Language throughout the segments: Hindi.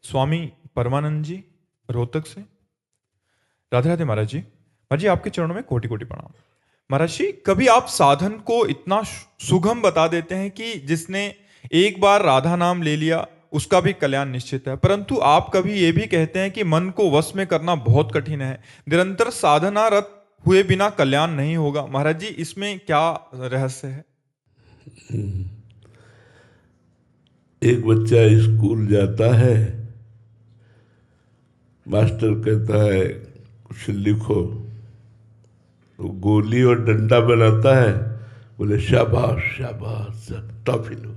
स्वामी परमानंद जी रोहतक से। राधे राधे महाराज जी। महाराज जी आपके चरणों में कोटि कोटि प्रणाम। महाराज जी कभी आप साधन को इतना सुगम बता देते हैं कि जिसने एक बार राधा नाम ले लिया उसका भी कल्याण निश्चित है, परंतु आप कभी ये भी कहते हैं कि मन को वश में करना बहुत कठिन है, निरंतर साधनारत हुए बिना कल्याण नहीं होगा। महाराज जी इसमें क्या रहस्य है? एक बच्चा स्कूल जाता है, मास्टर कहता है कुछ लिखो, तो गोली और डंडा बनाता है, बोले शाबाश शाबाश टॉफी लो।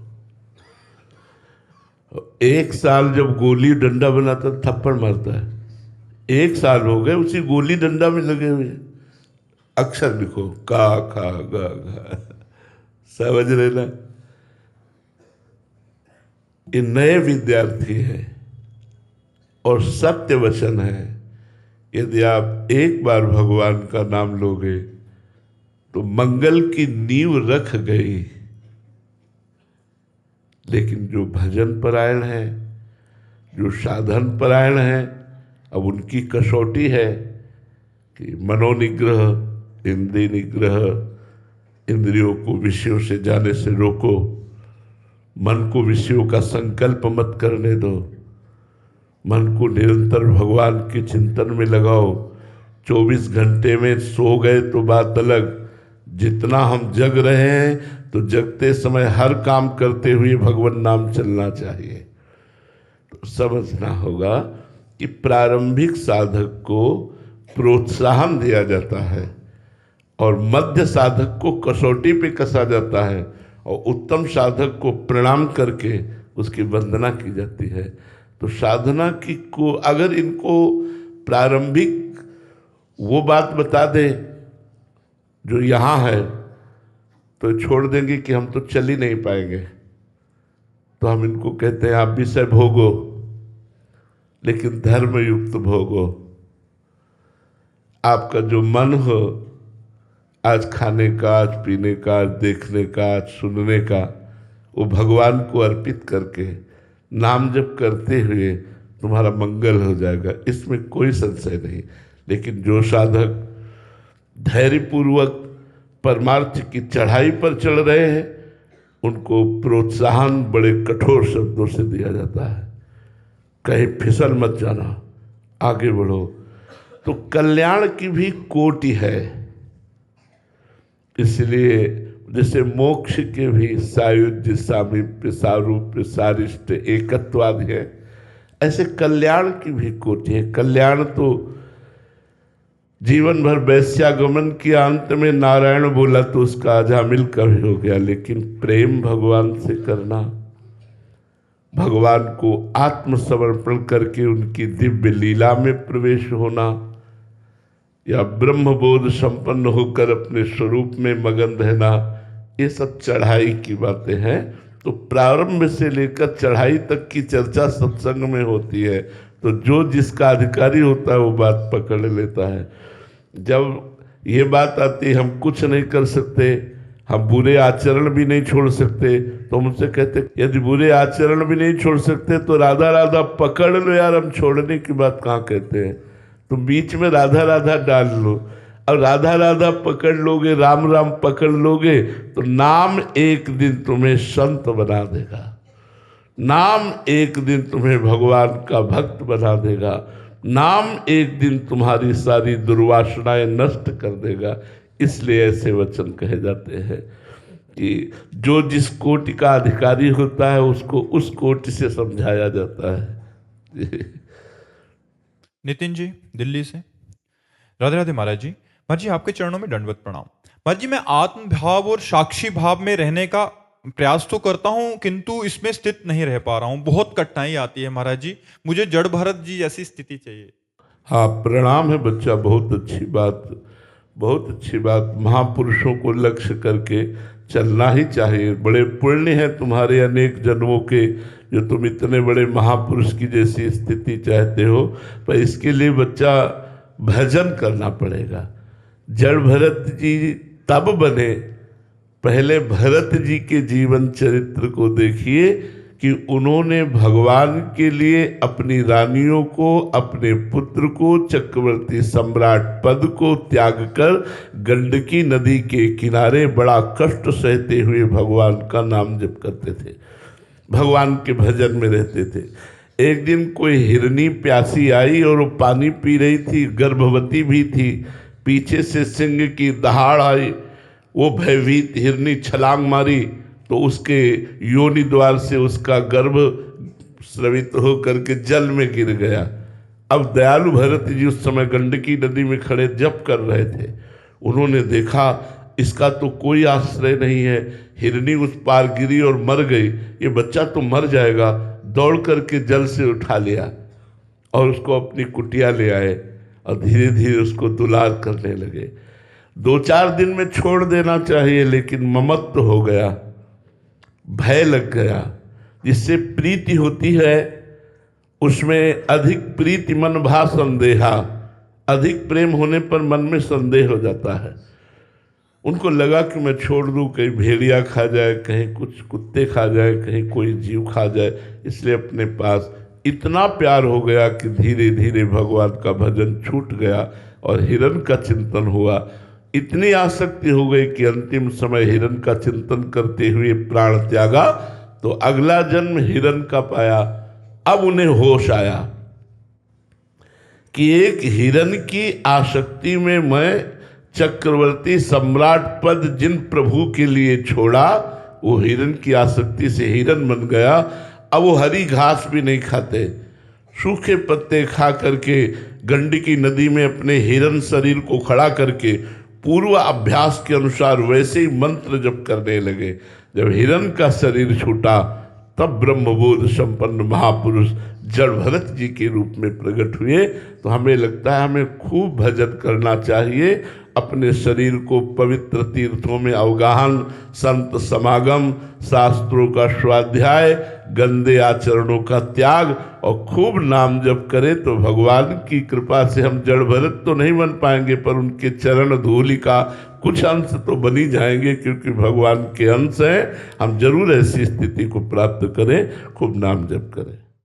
एक साल जब गोली डंडा बनाता थप्पड़ मारता है, एक साल हो गए उसी गोली डंडा में लगे हुए, अक्षर लिखो का खा गा घा, समझ रहे ना। ये नए विद्यार्थी हैं और सत्य वचन है, यदि आप एक बार भगवान का नाम लोगे तो मंगल की नींव रख गई। लेकिन जो भजन परायण है, जो साधन परायण है, अब उनकी कसौटी है कि मनोनिग्रह, इंद्रिय निग्रह, इंद्रियों को विषयों से जाने से रोको, मन को विषयों का संकल्प मत करने दो, मन को निरंतर भगवान के चिंतन में लगाओ। 24 घंटे में सो गए तो बात अलग, जितना हम जग रहे हैं तो जगते समय हर काम करते हुए भगवान नाम चलना चाहिए। तो समझना होगा कि प्रारंभिक साधक को प्रोत्साहन दिया जाता है और मध्य साधक को कसौटी पे कसा जाता है और उत्तम साधक को प्रणाम करके उसकी वंदना की जाती है। तो साधना की को अगर इनको प्रारंभिक वो बात बता दे जो यहाँ है तो छोड़ देंगे कि हम तो चल ही नहीं पाएंगे। तो हम इनको कहते हैं आप विषय भोगो, लेकिन धर्म युक्त भोगो। आपका जो मन हो, आज खाने का, आज पीने का, आज देखने का, आज सुनने का, वो भगवान को अर्पित करके नाम जप करते हुए तुम्हारा मंगल हो जाएगा, इसमें कोई संशय नहीं। लेकिन जो साधक धैर्यपूर्वक परमार्थ की चढ़ाई पर चढ़ रहे हैं, उनको प्रोत्साहन बड़े कठोर शब्दों से दिया जाता है, कहीं फिसल मत जाना, आगे बढ़ो। तो कल्याण की भी कोटि है। इसलिए जैसे मोक्ष के भी सायुज्य, सामीप्य, सारूप्य, सारिष्ट, एकत्वादि है, ऐसे कल्याण की भी कोटि है। कल्याण तो जीवन भर वैश्यागमन के अंत में नारायण बोला तो उसका अजामिल का भी हो गया, लेकिन प्रेम भगवान से करना, भगवान को आत्मसमर्पण करके उनकी दिव्य लीला में प्रवेश होना, या ब्रह्मबोध संपन्न होकर अपने स्वरूप में मगन रहना, ये सब चढ़ाई की बातें हैं। तो प्रारंभ से लेकर चढ़ाई तक की चर्चा सत्संग में होती है। तो जो जिसका अधिकारी होता है वो बात पकड़ लेता है। जब ये बात आती हम कुछ नहीं कर सकते, हम बुरे आचरण भी नहीं छोड़ सकते, तो मुझसे कहते यदि बुरे आचरण भी नहीं छोड़ सकते तो राधा राधा पकड़ लो यार, हम छोड़ने की बात कहाँ कहते हैं। तुम बीच में राधा राधा डाल लो, और राधा राधा पकड़ लोगे, राम राम पकड़ लोगे, तो नाम एक दिन तुम्हें संत बना देगा, नाम एक दिन तुम्हें भगवान का भक्त बना देगा, नाम एक दिन तुम्हारी सारी दुर्वासनाएं नष्ट कर देगा। इसलिए ऐसे वचन कहे जाते हैं कि जो जिस कोटि का अधिकारी होता है उसको उस कोटि से समझाया जाता है। नितिन जी दिल्ली से। राधे राधे महाराज जी। महाराज जी आपके चरणों में दंडवत प्रणाम। महाराज जी मैं आत्म भाव और साक्षी भाव में रहने का प्रयास तो करता हूं, किंतु इसमें स्थित नहीं रह पा रहा हूं, बहुत कठिनाई आती है महाराज जी, मुझे जड़ भरत जी जैसी स्थिति चाहिए। हाँ, प्रणाम है बच्चा, बहुत अच्छी बात, बहुत अच्छी बात। महापुरुषों को लक्ष्य करके चलना ही चाहिए। बड़े पुण्य हैं तुम्हारे अनेक जन्मों के, जो तुम इतने बड़े महापुरुष की जैसी स्थिति चाहते हो। पर इसके लिए बच्चा भजन करना पड़ेगा। जड़ भरत जी तब बने, पहले भरत जी के जीवन चरित्र को देखिए कि उन्होंने भगवान के लिए अपनी रानियों को, अपने पुत्र को, चक्रवर्ती सम्राट पद को त्याग कर गंडकी नदी के किनारे बड़ा कष्ट सहते हुए भगवान का नाम जप करते थे, भगवान के भजन में रहते थे। एक दिन कोई हिरनी प्यासी आई और वो पानी पी रही थी, गर्भवती भी थी। पीछे से सिंह की दहाड़ आई, वो भयभीत हिरनी छलांग मारी तो उसके योनि द्वार से उसका गर्भ स्रवित होकर के जल में गिर गया। अब दयालु भरत जी उस समय गंडकी नदी में खड़े जप कर रहे थे। उन्होंने देखा इसका तो कोई आश्रय नहीं है, हिरनी उस पार गिरी और मर गई, ये बच्चा तो मर जाएगा। दौड़ करके जल से उठा लिया और उसको अपनी कुटिया ले आए और धीरे धीरे उसको दुलार करने लगे। 2-4 दिन में छोड़ देना चाहिए, लेकिन ममत्व हो गया, भय लग गया। जिससे प्रीति होती है उसमें अधिक प्रीति मन भा संदेहा, अधिक प्रेम होने पर मन में संदेह हो जाता है। उनको लगा कि मैं छोड़ दूं, कहीं भेड़िया खा जाए, कहीं कुछ कुत्ते खा जाए, कहीं कोई जीव खा जाए, इसलिए अपने पास इतना प्यार हो गया कि धीरे धीरे भगवान का भजन छूट गया और हिरण का चिंतन हुआ। इतनी आसक्ति हो गई कि अंतिम समय हिरण का चिंतन करते हुए प्राण त्यागा, तो अगला जन्म हिरण का पाया। अब उन्हें होश आया कि एक हिरण की आसक्ति में मैं चक्रवर्ती सम्राट पद जिन प्रभु के लिए छोड़ा, वो हिरण की आसक्ति से हिरण बन गया। अब वो हरी घास भी नहीं खाते, सूखे पत्ते खा करके गंडकी नदी में अपने हिरण शरीर को खड़ा करके पूर्व अभ्यास के अनुसार वैसे ही मंत्र जप करने लगे। जब हिरण का शरीर छूटा तब ब्रह्मबोध संपन्न महापुरुष जड़ भरत जी के रूप में प्रकट हुए। तो हमें लगता है हमें खूब भजन करना चाहिए, अपने शरीर को पवित्र तीर्थों में अवगाहन, संत समागम, शास्त्रों का स्वाध्याय, गंदे आचरणों का त्याग और खूब नाम जप करें तो भगवान की कृपा से हम जड़ भरत तो नहीं बन पाएंगे, पर उनके चरण धूलि का कुछ अंश तो बनी जाएंगे, क्योंकि भगवान के अंश हैं। हम जरूर ऐसी स्थिति को प्राप्त करें, खूब नाम जप करें।